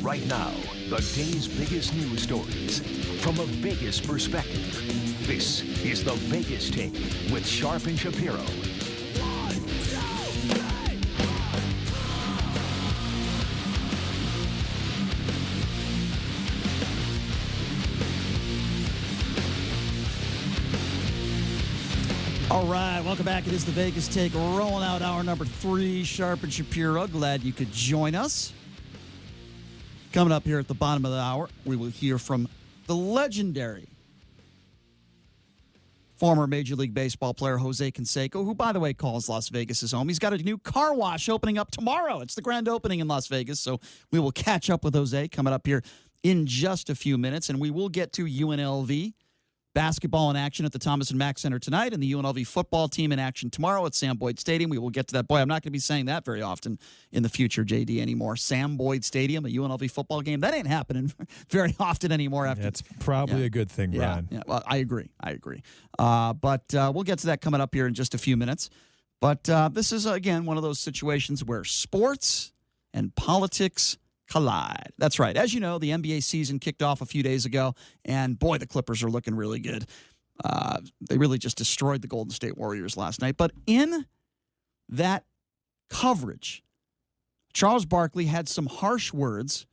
Right now, the day's biggest news stories from a Vegas perspective. This is the Vegas Take with Sharp and Shapiro. All right, welcome back. It is the Vegas Take, rolling out hour number 3. Sharp and Shapiro, glad you could join us. Coming up here at the bottom of the hour, we will hear from the legendary former Major League Baseball player Jose Canseco, who, by the way, calls Las Vegas his home. He's got a new car wash opening up tomorrow. It's the grand opening in Las Vegas, so we will catch up with Jose coming up here in just a few minutes, and we will get to UNLV basketball in action at the Thomas and Mack Center tonight, and the UNLV football team in action tomorrow at Sam Boyd Stadium. We will get to that. Boy, I'm not going to be saying that very often in the future, JD, anymore. Sam Boyd Stadium, a UNLV football game. That ain't happening very often anymore. After That's probably a good thing, Brian. Yeah, well, I agree. But we'll get to that coming up here in just a few minutes. But this is, again, one of those situations where sports and politics collide. That's right. As you know, the NBA season kicked off a few days ago, and boy, the Clippers are looking really good. They really just destroyed the Golden State Warriors last night. But in that coverage, Charles Barkley had some harsh words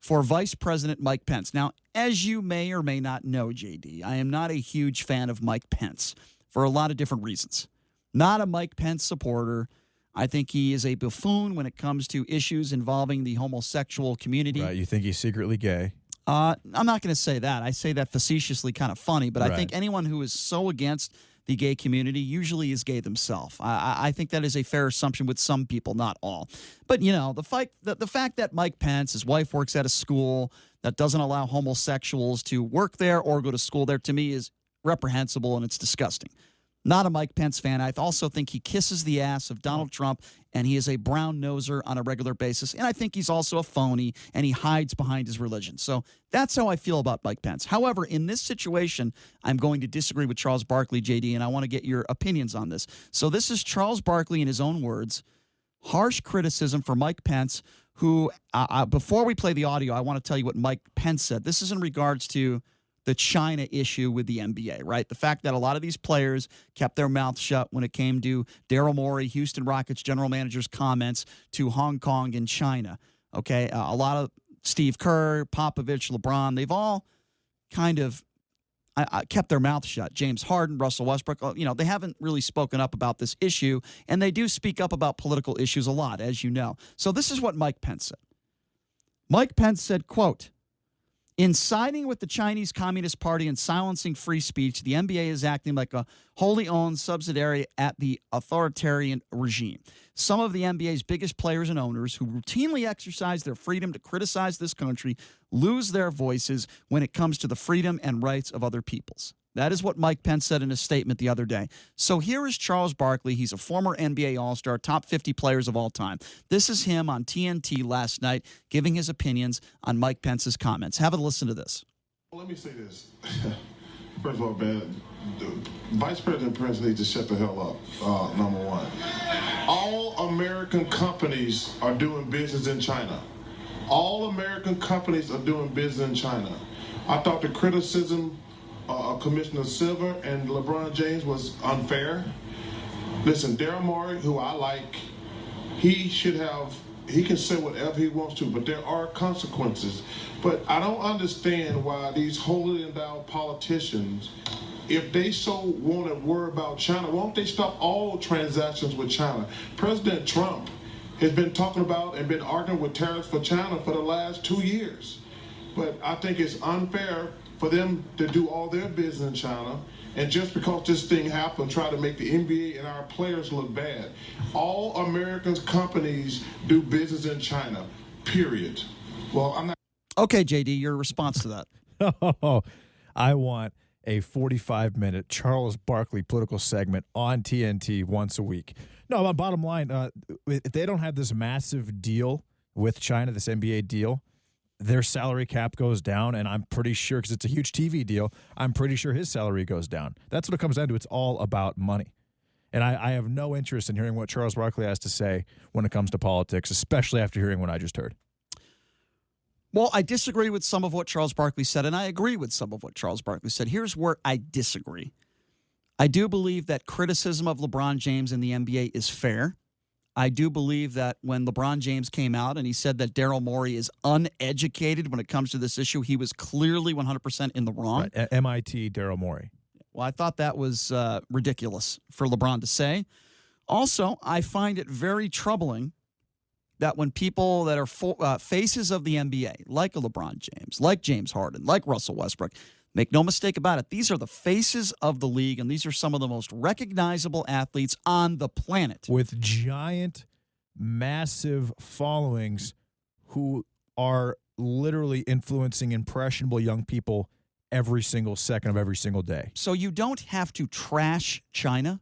for Vice President Mike Pence. Now, as you may or may not know, JD, I am not a huge fan of Mike Pence for a lot of different reasons. Not a Mike Pence supporter. I think he is a buffoon when it comes to issues involving the homosexual community. Right, you think he's secretly gay? I'm not going to say that. I say that facetiously, kind of funny, but Right. I think anyone who is so against the gay community usually is gay themselves. I think that is a fair assumption with some people, not all. But, you know, the fact that Mike Pence, his wife works at a school that doesn't allow homosexuals to work there or go to school there, to me is reprehensible and it's disgusting. Not a Mike Pence fan. I also think he kisses the ass of Donald Trump, and he is a brown-noser on a regular basis. And I think he's also a phony, and he hides behind his religion. So that's how I feel about Mike Pence. However, in this situation, I'm going to disagree with Charles Barkley, JD, and I want to get your opinions on this. So this is Charles Barkley in his own words, harsh criticism for Mike Pence, who, before we play the audio, I want to tell you what Mike Pence said. This is in regards to the China issue with the NBA, right? The fact that a lot of these players kept their mouths shut when it came to Daryl Morey, Houston Rockets general manager's comments to Hong Kong and China, okay? A lot of Steve Kerr, Popovich, LeBron, they've all kind of kept their mouths shut. James Harden, Russell Westbrook, you know, they haven't really spoken up about this issue, and they do speak up about political issues a lot, as you know. So this is what Mike Pence said. Mike Pence said, quote, "In siding with the Chinese Communist Party and silencing free speech, the NBA is acting like a wholly owned subsidiary at the authoritarian regime. Some of the NBA's biggest players and owners who routinely exercise their freedom to criticize this country lose their voices when it comes to the freedom and rights of other peoples." That is what Mike Pence said in a statement the other day. So here is Charles Barkley. He's a former NBA All-Star, top 50 players of all time. This is him on TNT last night giving his opinions on Mike Pence's comments. Have a listen to this. Well, let me say this. First of all, man, the Vice President Pence needs to shut the hell up, number one. All American companies are doing business in China. All American companies are doing business in China. I thought the criticism of Commissioner Silver and LeBron James was unfair. Listen, Daryl Morey, who I like, he can say whatever he wants to, but there are consequences. But I don't understand why these holier than thou politicians, if they so want to worry about China, why don't they stop all transactions with China? President Trump has been talking about and been arguing with tariffs for China for the last 2 years. But I think it's unfair for them to do all their business in China, and just because this thing happened, try to make the NBA and our players look bad. All American companies do business in China, period. Well, I'm not. Okay, JD, your response to that. Oh, I want a 45-minute Charles Barkley political segment on TNT once a week. No, my bottom line, if they don't have this massive deal with China, this NBA deal, their salary cap goes down, and I'm pretty sure, because it's a huge TV deal, I'm pretty sure his salary goes down. That's what it comes down to. It's all about money. And I have no interest in hearing what Charles Barkley has to say when it comes to politics, especially after hearing what I just heard. Well, I disagree with some of what Charles Barkley said, and I agree with some of what Charles Barkley said. Here's where I disagree. I do believe that criticism of LeBron James in the NBA is fair. I do believe that when LeBron James came out and he said that Daryl Morey is uneducated when it comes to this issue, he was clearly 100% in the wrong. Right. MIT Daryl Morey. Well, I thought that was ridiculous for LeBron to say. Also, I find it very troubling that when people that are faces of the NBA, like a LeBron James, like James Harden, like Russell Westbrook, make no mistake about it, these are the faces of the league, and these are some of the most recognizable athletes on the planet. With giant, massive followings who are literally influencing impressionable young people every single second of every single day. So you don't have to trash China,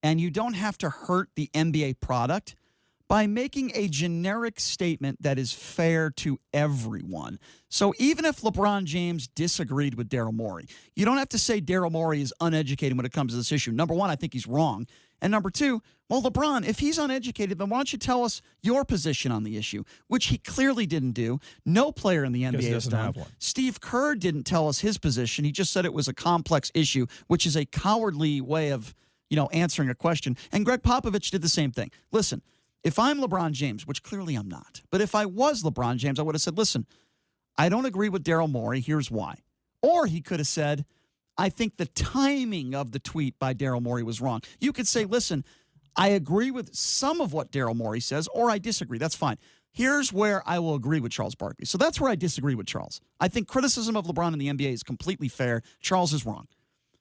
and you don't have to hurt the NBA product by making a generic statement that is fair to everyone. So even if LeBron James disagreed with Daryl Morey, you don't have to say Daryl Morey is uneducated when it comes to this issue. Number one, I think he's wrong. And number two, well, LeBron, if he's uneducated, then why don't you tell us your position on the issue, which he clearly didn't do. No player in the NBA has done. Steve Kerr didn't tell us his position. He just said it was a complex issue, which is a cowardly way of, answering a question. And Greg Popovich did the same thing. Listen, if I'm LeBron James, which clearly I'm not, but if I was LeBron James, I would have said, listen, I don't agree with Daryl Morey. Here's why. Or he could have said, I think the timing of the tweet by Daryl Morey was wrong. You could say, listen, I agree with some of what Daryl Morey says, or I disagree. That's fine. Here's where I will agree with Charles Barkley. So that's where I disagree with Charles. I think criticism of LeBron in the NBA is completely fair. Charles is wrong.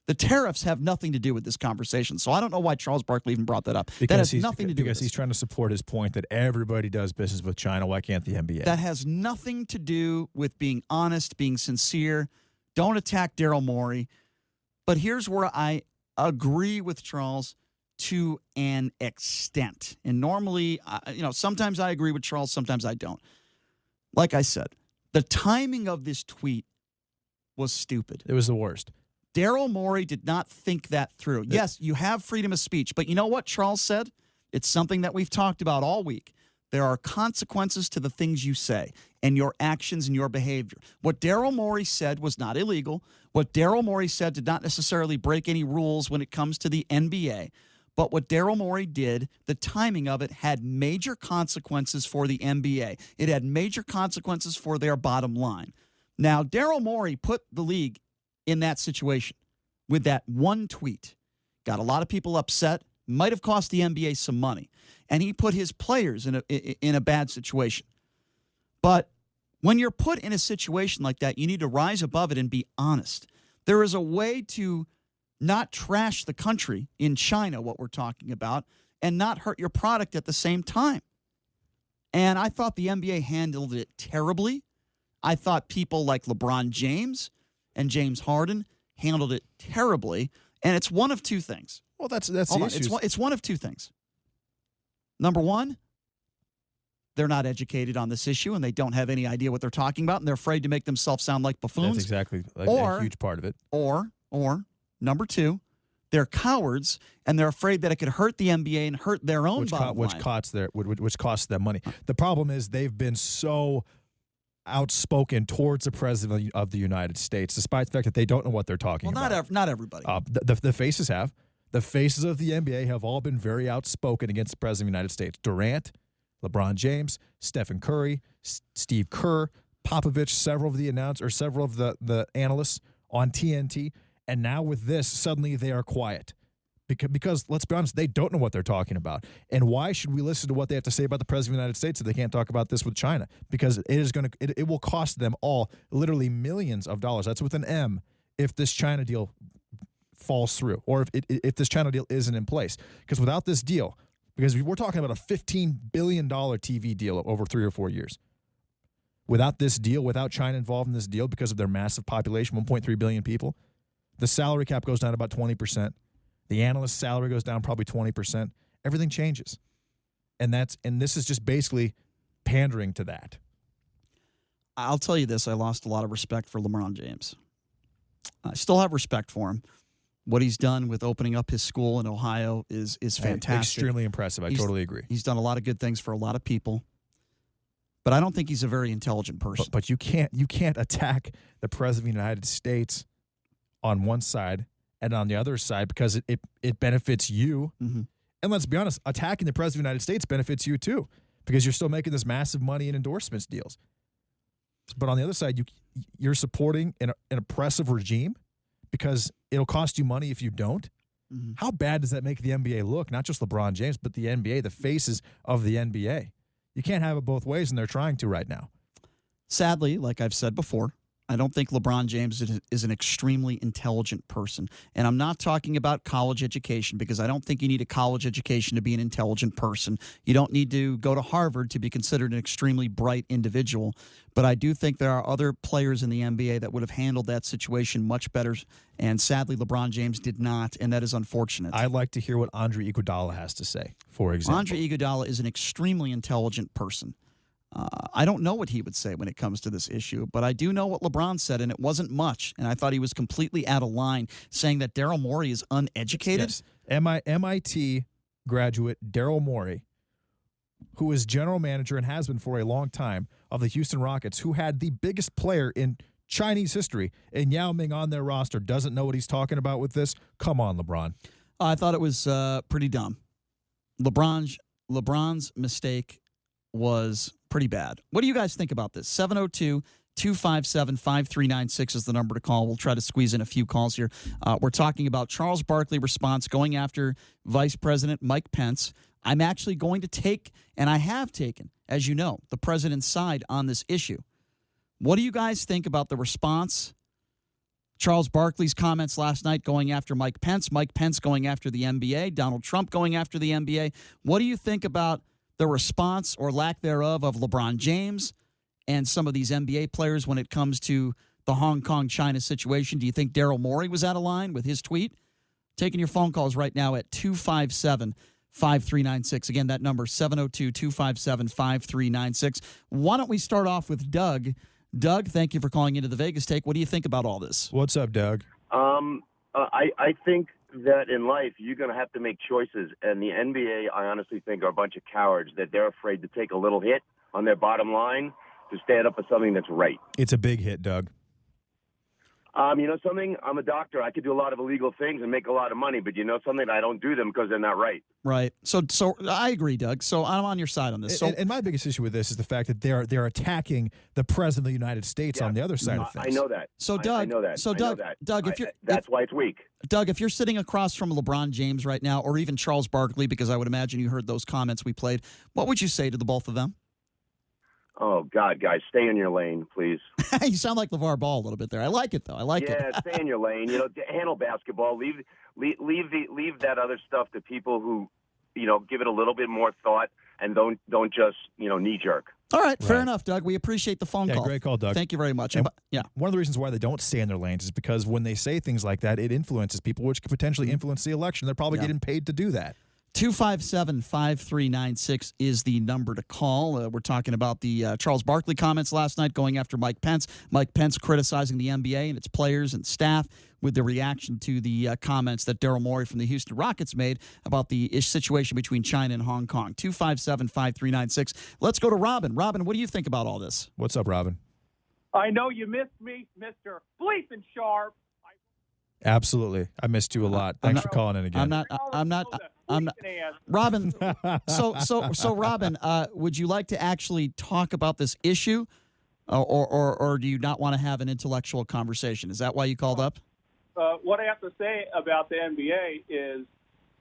The tariffs have nothing to do with this conversation, so I don't know why Charles Barkley even brought that up. That has nothing to do with this. Because he's trying to support his point that everybody does business with China. Why can't the NBA? That has nothing to do with being honest, being sincere. Don't attack Daryl Morey. But here's where I agree with Charles to an extent. And normally, sometimes I agree with Charles, sometimes I don't. Like I said, the timing of this tweet was stupid. It was the worst. Daryl Morey did not think that through. Yes, you have freedom of speech, but you know what Charles said? It's something that we've talked about all week. There are consequences to the things you say and your actions and your behavior. What Daryl Morey said was not illegal. What Daryl Morey said did not necessarily break any rules when it comes to the NBA. But what Daryl Morey did, the timing of it had major consequences for the NBA. It had major consequences for their bottom line. Now, Daryl Morey put the league in that situation with that one tweet. Got a lot of people upset, might have cost the NBA some money, and he put his players in a bad situation. But when you're put in a situation like that, you need to rise above it and be honest. There is a way to not trash the country in China, what we're talking about, and not hurt your product at the same time. And I thought the NBA handled it terribly. I thought people like LeBron James and James Harden handled it terribly, and it's one of two things. Well, that's the issue. It's one of two things. Number one, they're not educated on this issue, and they don't have any idea what they're talking about, and they're afraid to make themselves sound like buffoons. That's exactly a huge part of it. Or number two, they're cowards, and they're afraid that it could hurt the NBA and hurt their own bottom line. Which costs them money. The problem is they've been so outspoken towards the president of the United States, despite the fact that they don't know what they're talking about. Not everybody. The faces have. The faces of the NBA have all been very outspoken against the president of the United States. Durant, LeBron James, Stephen Curry, Steve Kerr, Popovich, several of the analysts on TNT, and now with this, suddenly they are quiet. Because let's be honest, they don't know what they're talking about. And why should we listen to what they have to say about the president of the United States if they can't talk about this with China? Because it will cost them all literally millions of dollars. That's with an M if this China deal falls through, or if this China deal isn't in place. Because without this deal, because we're talking about a $15 billion TV deal over 3 or 4 years. Without this deal, without China involved in this deal because of their massive population, 1.3 billion people, the salary cap goes down about 20%. The analyst's salary goes down probably 20%. Everything changes. And this is just basically pandering to that. I'll tell you this, I lost a lot of respect for LeBron James. I still have respect for him. What he's done with opening up his school in Ohio is fantastic. Extremely impressive. I totally agree. He's done a lot of good things for a lot of people. but I don't think he's a very intelligent person. But you can't attack the president of the United States on one side and on the other side because it benefits you. Mm-hmm. And let's be honest, attacking the president of the United States benefits you too because you're still making this massive money in endorsements deals. But on the other side, you're supporting an oppressive regime because it'll cost you money if you don't. Mm-hmm. How bad does that make the NBA look? Not just LeBron James, but the NBA, the faces of the NBA. You can't have it both ways, and they're trying to right now. Sadly, like I've said before, I don't think LeBron James is an extremely intelligent person. And I'm not talking about college education because I don't think you need a college education to be an intelligent person. You don't need to go to Harvard to be considered an extremely bright individual. But I do think there are other players in the NBA that would have handled that situation much better. And sadly, LeBron James did not, and that is unfortunate. I'd like to hear what Andre Iguodala has to say, for example. Andre Iguodala is an extremely intelligent person. I don't know what he would say when it comes to this issue, but I do know what LeBron said, and it wasn't much. And I thought he was completely out of line, saying that Daryl Morey is uneducated. Yes. MIT graduate Daryl Morey, who is general manager and has been for a long time of the Houston Rockets, who had the biggest player in Chinese history in Yao Ming on their roster, doesn't know what he's talking about with this. Come on, LeBron. I thought it was pretty dumb. LeBron's mistake was pretty bad. What do you guys think about this? 702-257-5396 is the number to call. We'll try to squeeze in a few calls here. We're talking about Charles Barkley response going after Vice President Mike Pence. I'm actually going to take, and I have taken, as you know, the president's side on this issue. What do you guys think about the response? Charles Barkley's comments last night going after Mike Pence going after the NBA, Donald Trump going after the NBA. What do you think about the response or lack thereof of LeBron James and some of these NBA players when it comes to the Hong Kong-China situation? Do you think Daryl Morey was out of line with his tweet? Taking your phone calls right now at 257-5396. Again, that number, 702-257-5396. Why don't we start off with Doug? Doug, thank you for calling into the Vegas Take. What do you think about all this? What's up, Doug? I think that in life you're going to have to make choices, and the NBA, I honestly think, are a bunch of cowards that they're afraid to take a little hit on their bottom line to stand up for something that's right. It's a big hit, Doug. You know something? I'm a doctor. I could do a lot of illegal things and make a lot of money, but you know something? I don't do them because they're not right. Right. So I agree, Doug. So I'm on your side on this. And my biggest issue with this is the fact that they're attacking the president of the United States on the other side of things. I know that. So Doug, I know that. So Doug, that's why it's weak. Doug, if you're sitting across from LeBron James right now, or even Charles Barkley, because I would imagine you heard those comments we played, what would you say to the both of them? Oh, God, guys, stay in your lane, please. You sound like LeVar Ball a little bit there. I like it, though. I like it. Yeah, stay in your lane. You know, handle basketball. Leave that other stuff to people who, you know, give it a little bit more thought and don't just, you know, knee jerk. All right, fair enough, Doug. We appreciate the phone call. Great call, Doug. Thank you very much. And yeah. One of the reasons why they don't stay in their lanes is because when they say things like that, it influences people, which could potentially influence the election. They're probably getting paid to do that. 257-5396 is the number to call. We're talking about the Charles Barkley comments last night going after Mike Pence. Mike Pence criticizing the NBA and its players and staff with the reaction to the comments that Daryl Morey from the Houston Rockets made about the situation between China and Hong Kong. 257-5396. Let's go to Robin. Robin, what do you think about all this? What's up, Robin? I know you missed me, Mr. Bleeping Sharp. Absolutely. I missed you a lot. Thanks for calling in again. I'm not Robin. So Robin, would you like to actually talk about this issue, or do you not want to have an intellectual conversation? Is that why you called up? What I have to say about the NBA is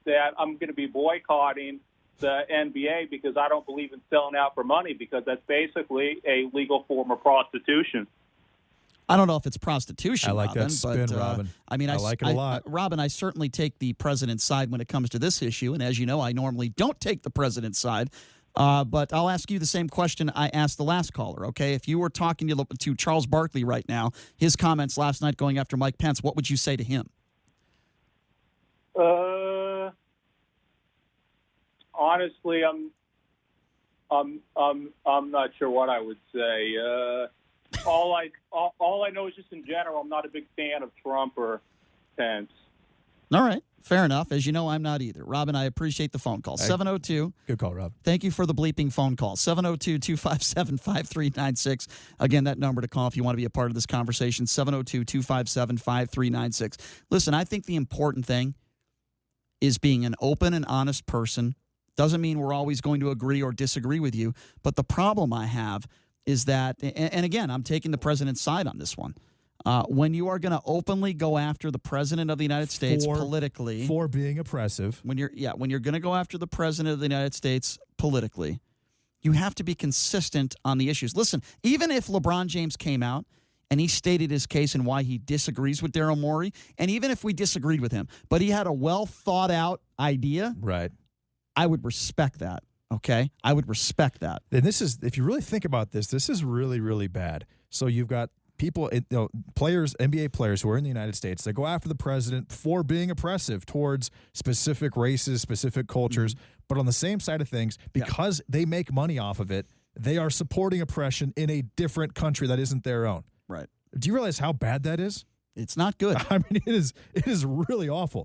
that I'm going to be boycotting the NBA because I don't believe in selling out for money, because that's basically a legal form of prostitution. I don't know if it's prostitution. I like Robin, that spin, but, Robin. I mean, I like it a lot. Robin, I certainly take the president's side when it comes to this issue, and as you know, I normally don't take the president's side. But I'll ask you the same question I asked the last caller, okay? If you were talking to Charles Barkley right now, his comments last night going after Mike Pence, what would you say to him? Honestly, I'm not sure what I would say. All I know is just in general, I'm not a big fan of Trump or Pence. All right. Fair enough. As you know, I'm not either. Robin, I appreciate the phone call. 702. Good call, Rob. Thank you for the bleeping phone call. 702-257-5396. Again, that number to call if you want to be a part of this conversation, 702-257-5396. Listen, I think the important thing is being an open and honest person. Doesn't mean we're always going to agree or disagree with you. But the problem I have is that, and again, I'm taking the president's side on this one. When you are going to openly go after the president of the United States politically for being oppressive, when you're going to go after the president of the United States politically, you have to be consistent on the issues. Listen, even if LeBron James came out and he stated his case and why he disagrees with Daryl Morey, and even if we disagreed with him, but he had a well thought out idea, right? I would respect that. Okay, I would respect that. And this is, if you really think about this, this is really, really bad. So you've got people, players, NBA players who are in the United States, they go after the president for being oppressive towards specific races, specific cultures. Mm-hmm. But on the same side of things, because they make money off of it, they are supporting oppression in a different country that isn't their own. Right. Do you realize how bad that is? It's not good. I mean, it is really awful.